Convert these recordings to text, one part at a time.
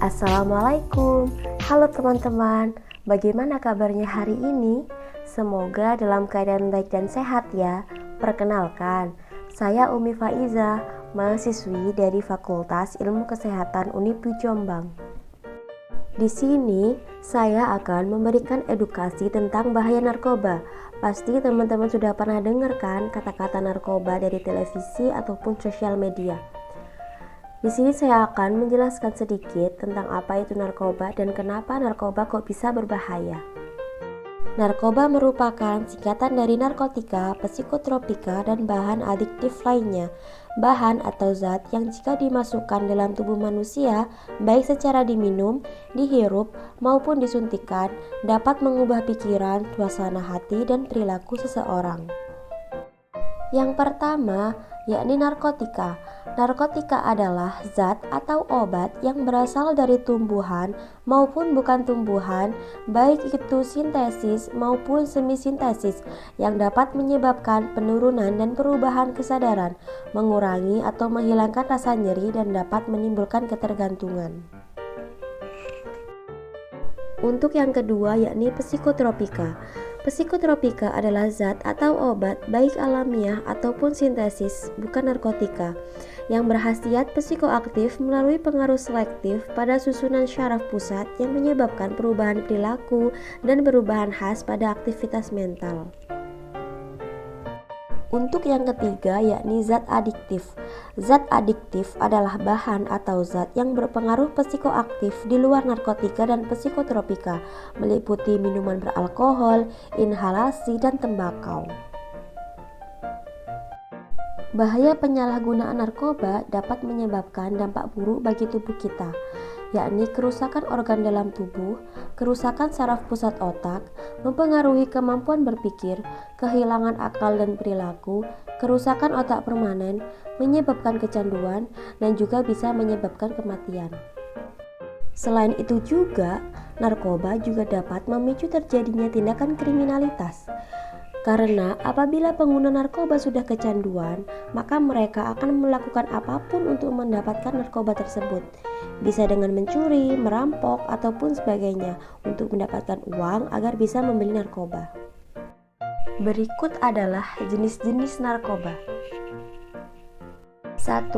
Assalamualaikum. Halo teman-teman, bagaimana kabarnya hari ini? Semoga dalam keadaan baik dan sehat ya. Perkenalkan, saya Umi Faiza, mahasiswi dari Fakultas Ilmu Kesehatan UNIP Jombang. Di sini, saya akan memberikan edukasi tentang bahaya narkoba. Pasti teman-teman sudah pernah dengar kan kata-kata narkoba dari televisi ataupun sosial media. Di sini saya akan menjelaskan sedikit tentang apa itu narkoba dan kenapa narkoba kok bisa berbahaya. Narkoba merupakan singkatan dari narkotika, psikotropika, dan bahan adiktif lainnya. Bahan atau zat yang jika dimasukkan dalam tubuh manusia, baik secara diminum, dihirup, maupun disuntikkan, dapat mengubah pikiran, suasana hati, dan perilaku seseorang. Yang pertama, yakni narkotika. Narkotika adalah zat atau obat yang berasal dari tumbuhan maupun bukan tumbuhan, baik itu sintesis maupun semisintesis, yang dapat menyebabkan penurunan dan perubahan kesadaran, mengurangi atau menghilangkan rasa nyeri, dan dapat menimbulkan ketergantungan. Untuk yang kedua, yakni psikotropika. Psikotropika adalah zat atau obat baik alamiah ataupun sintesis, bukan narkotika, yang berkhasiat psikoaktif melalui pengaruh selektif pada susunan syaraf pusat yang menyebabkan perubahan perilaku dan perubahan khas pada aktivitas mental. Untuk yang ketiga, yakni zat adiktif. Zat adiktif adalah bahan atau zat yang berpengaruh psikoaktif di luar narkotika dan psikotropika, meliputi minuman beralkohol, inhalasi, dan tembakau. Bahaya penyalahgunaan narkoba dapat menyebabkan dampak buruk bagi tubuh kita, yakni kerusakan organ dalam tubuh, kerusakan saraf pusat otak, mempengaruhi kemampuan berpikir, kehilangan akal dan perilaku, kerusakan otak permanen, menyebabkan kecanduan, dan juga bisa menyebabkan kematian. Selain itu juga, narkoba juga dapat memicu terjadinya tindakan kriminalitas. Karena apabila pengguna narkoba sudah kecanduan, maka mereka akan melakukan apapun untuk mendapatkan narkoba tersebut. Bisa dengan mencuri, merampok, ataupun sebagainya untuk mendapatkan uang agar bisa membeli narkoba. Berikut adalah jenis-jenis narkoba. 1.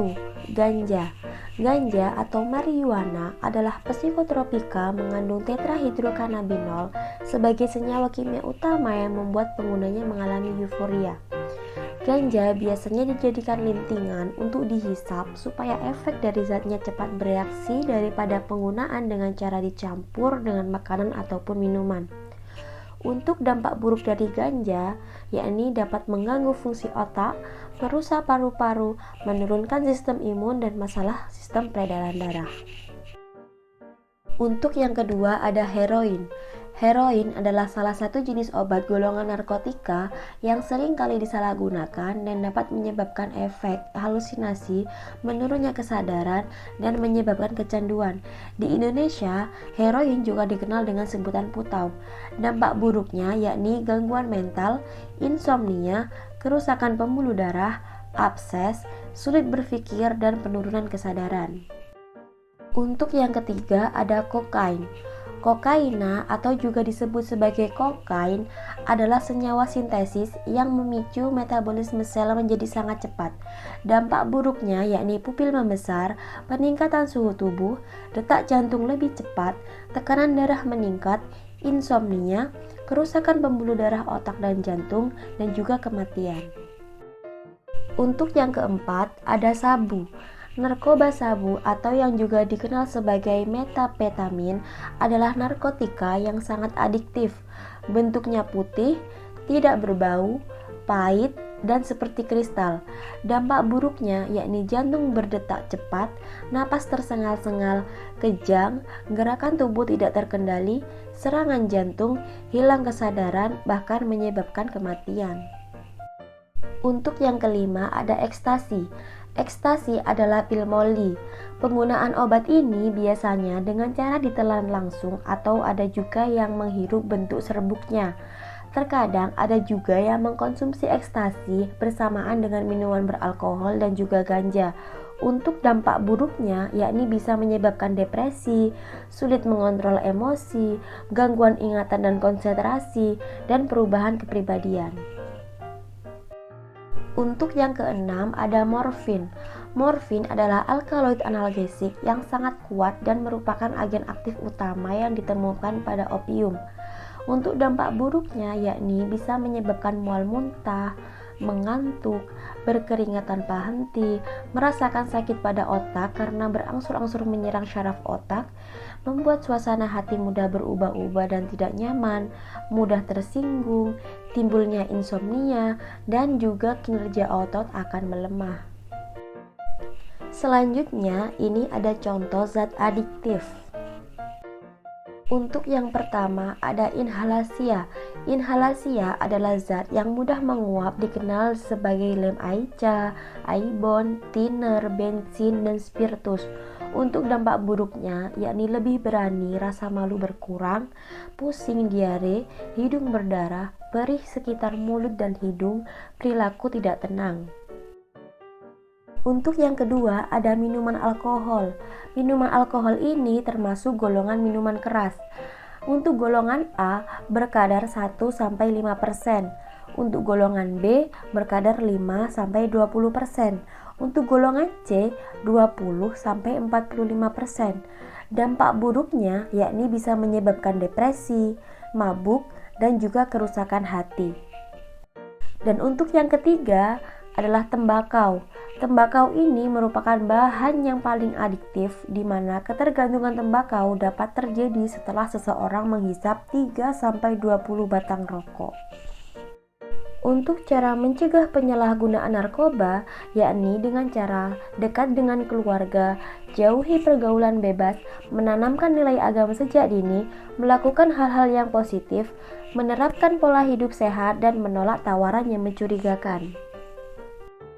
Ganja. Ganja atau marijuana adalah psikotropika mengandung tetrahidrokannabinol sebagai senyawa kimia utama yang membuat penggunanya mengalami euforia. Ganja biasanya dijadikan lintingan untuk dihisap supaya efek dari zatnya cepat bereaksi daripada penggunaan dengan cara dicampur dengan makanan ataupun minuman. Untuk dampak buruk dari ganja, yakni dapat mengganggu fungsi otak, merusak paru-paru, menurunkan sistem imun, dan masalah sistem peredaran darah. Untuk yang kedua ada heroin. Heroin adalah salah satu jenis obat golongan narkotika yang sering kali disalahgunakan dan dapat menyebabkan efek halusinasi, menurunnya kesadaran, dan menyebabkan kecanduan. Di Indonesia, heroin juga dikenal dengan sebutan putau. Dampak buruknya yakni gangguan mental, insomnia, kerusakan pembuluh darah, abses, sulit berpikir, dan penurunan kesadaran. Untuk yang ketiga ada kokain. Kokaina atau juga disebut sebagai kokain adalah senyawa sintesis yang memicu metabolisme sel menjadi sangat cepat. Dampak buruknya yakni pupil membesar, peningkatan suhu tubuh, detak jantung lebih cepat, tekanan darah meningkat, insomnia, kerusakan pembuluh darah otak dan jantung, dan juga kematian. Untuk yang keempat ada sabu. Narkoba sabu atau yang juga dikenal sebagai metapetamin adalah narkotika yang sangat adiktif. Bentuknya putih, tidak berbau, pahit, dan seperti kristal. Dampak buruknya yakni jantung berdetak cepat, napas tersengal-sengal, kejang, gerakan tubuh tidak terkendali, serangan jantung, hilang kesadaran, bahkan menyebabkan kematian. Untuk yang kelima ada ekstasi. Ekstasi adalah pil molly. Penggunaan obat ini biasanya dengan cara ditelan langsung atau ada juga yang menghirup bentuk serbuknya. Terkadang ada juga yang mengkonsumsi ekstasi bersamaan dengan minuman beralkohol dan juga ganja. Untuk dampak buruknya, yakni bisa menyebabkan depresi, sulit mengontrol emosi, gangguan ingatan dan konsentrasi, dan perubahan kepribadian. Untuk yang keenam ada morfin. Morfin adalah alkaloid analgesik yang sangat kuat dan merupakan agen aktif utama yang ditemukan pada opium. Untuk dampak buruknya yakni bisa menyebabkan mual muntah, mengantuk, berkeringat tanpa henti, merasakan sakit pada otak karena berangsur-angsur menyerang syaraf otak, membuat suasana hati mudah berubah-ubah dan tidak nyaman, mudah tersinggung, timbulnya insomnia, dan juga kinerja otot akan melemah. Selanjutnya, ini ada contoh zat adiktif. Untuk yang pertama ada inhalasia. Inhalasia adalah zat yang mudah menguap dikenal sebagai lem aica, aibon, thinner, bensin, dan spiritus. Untuk dampak buruknya yakni lebih berani, rasa malu berkurang, pusing, diare, hidung berdarah, perih sekitar mulut dan hidung, perilaku tidak tenang. Untuk yang kedua ada minuman alkohol. Minuman alkohol ini termasuk golongan minuman keras. Untuk golongan A berkadar 1-5%. Untuk golongan B berkadar 5-20%. Untuk golongan C 20-45%. Dampak buruknya yakni bisa menyebabkan depresi, mabuk, dan juga kerusakan hati. Dan untuk yang ketiga adalah tembakau. Tembakau ini merupakan bahan yang paling adiktif di mana ketergantungan tembakau dapat terjadi setelah seseorang menghisap 3-20 batang rokok. Untuk cara mencegah penyalahgunaan narkoba, yakni dengan cara dekat dengan keluarga, jauhi pergaulan bebas, menanamkan nilai agama sejak dini, melakukan hal-hal yang positif, menerapkan pola hidup sehat, dan menolak tawaran yang mencurigakan.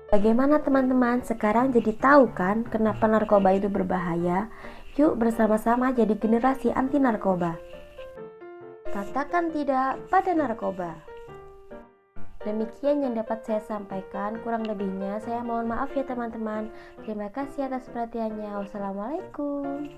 Bagaimana teman-teman? Sekarang jadi tahu kan kenapa narkoba itu berbahaya? Yuk bersama-sama jadi generasi anti narkoba. Katakan tidak pada narkoba. Demikian yang dapat saya sampaikan, kurang lebihnya saya mohon maaf ya teman-teman. Terima kasih atas perhatiannya. Wassalamualaikum.